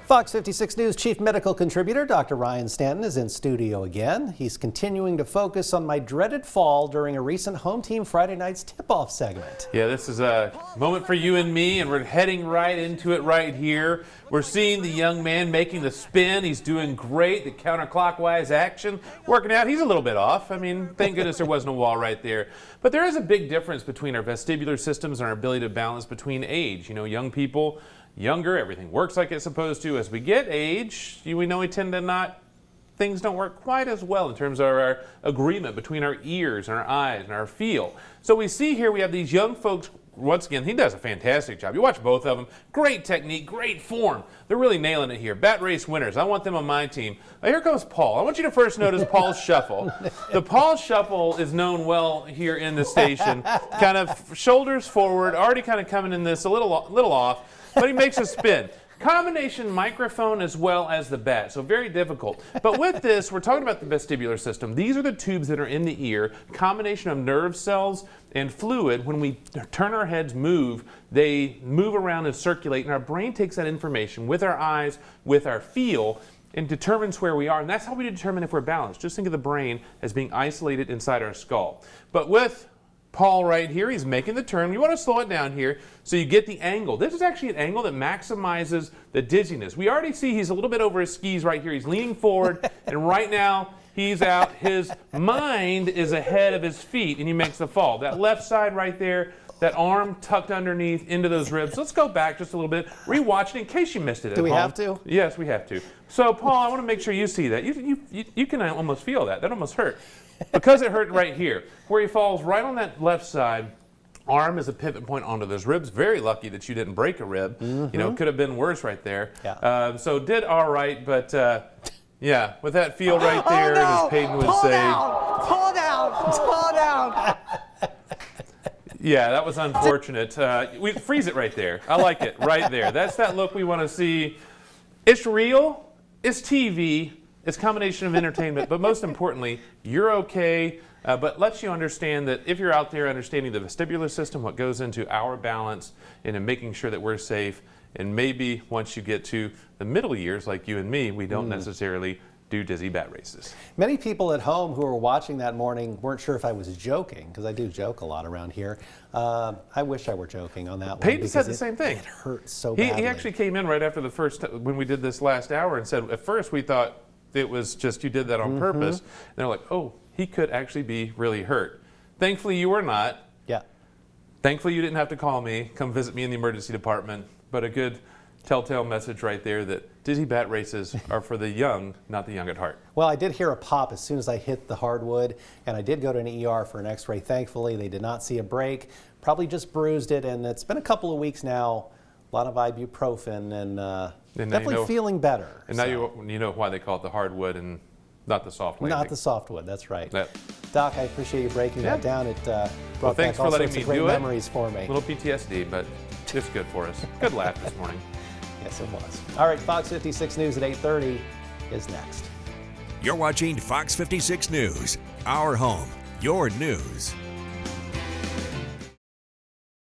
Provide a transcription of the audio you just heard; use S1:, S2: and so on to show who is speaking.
S1: Fox 56 News Chief Medical Contributor Dr. Ryan Stanton is in studio again. He's continuing to focus on my dreaded fall during a recent Home Team Friday Night's tip-off segment.
S2: Yeah, this is a moment for you and me, and we're heading right into it right here. We're seeing the young man making the spin. He's doing great. The counterclockwise action, working out. He's a little bit off. I mean, thank goodness there wasn't a wall right there. But there is a big difference between our vestibular systems and our ability to balance between age. You know, young people, younger, everything works like it's supposed to. As we get age, we know we tend to not, things don't work quite as well in terms of our agreement between our ears and our eyes and our feel. So we see here we have these young folks. Once again, he does a fantastic job. You watch both of them. Great technique, great form. They're really nailing it here. Bat race winners. I want them on my team. Here comes Paul. I want you to first notice Paul's shuffle. The Paul shuffle is known well here in the station. Kind of shoulders forward, already kind of coming in this a little off, but he makes a spin. Combination microphone as well as the bat, so very difficult. But with this, we're talking about the vestibular system. These are the tubes that are in the ear, combination of nerve cells and fluid. When we turn our heads, they move around and circulate, and our brain takes that information with our eyes, with our feel, and determines where we are. And that's how we determine if we're balanced. Just think of the brain as being isolated inside our skull. But with Paul right here, he's making the turn. You want to slow it down here so you get the angle. This is actually an angle that maximizes the dizziness. We already see he's a little bit over his skis right here. He's leaning forward, and right now he's out. His mind is ahead of his feet, and he makes the fall. That left side right there, that arm tucked underneath into those ribs. Let's go back just a little bit. Rewatch it in case you missed it at home.
S1: Do we have to?
S2: Yes, we have to. So, Paul, I want to make sure you see that. You can almost feel that. That almost hurt. Because it hurt right here, where he falls right on that left side. Arm is a pivot point onto those ribs. Very lucky that you didn't break a rib. Mm-hmm. You know, could have been worse right there. Yeah. So did all right, but yeah, with that feel right there, and his pain was saved.
S3: Pull down.
S2: Yeah, that was unfortunate. We freeze it right there. I like it right there. That's that look we want to see. It's real. It's TV. It's a combination of entertainment, but most importantly, you're okay. But lets you understand that if you're out there understanding the vestibular system, what goes into our balance, and in making sure that we're safe, and maybe once you get to the middle years, like you and me, we don't necessarily do dizzy bat races.
S1: Many people at home who were watching that morning weren't sure if I was joking, because I do joke a lot around here. I wish I were joking on that one.
S2: Peyton said the same thing.
S1: It hurt so badly.
S2: He actually came in right after the first, when we did this last hour, and said, at first we thought it was just you did that on purpose. And they're like, oh, he could actually be really hurt. Thankfully, you were not.
S1: Yeah.
S2: Thankfully, you didn't have to call me, come visit me in the emergency department. But a good telltale message right there that dizzy bat races are for the young, not the young at heart.
S1: Well, I did hear a pop as soon as I hit the hardwood, and I did go to an ER for an x-ray. Thankfully, they did not see a break. Probably just bruised it, and it's been a couple of weeks now. A lot of ibuprofen, and definitely feeling better.
S2: And now you know why they call it the hardwood and not the soft landing.
S1: Not the softwood, that's right.
S2: Yep.
S1: Doc, I appreciate you breaking that down. It brought
S2: thanks
S1: back all
S2: for letting
S1: sorts
S2: me
S1: of great
S2: do
S1: memories for me.
S2: A little PTSD, but it's good for us. Good laugh this morning.
S1: Yes, it was. All right, Fox 56 News at 8:30 is next.
S4: You're watching Fox 56 News, our home, your news.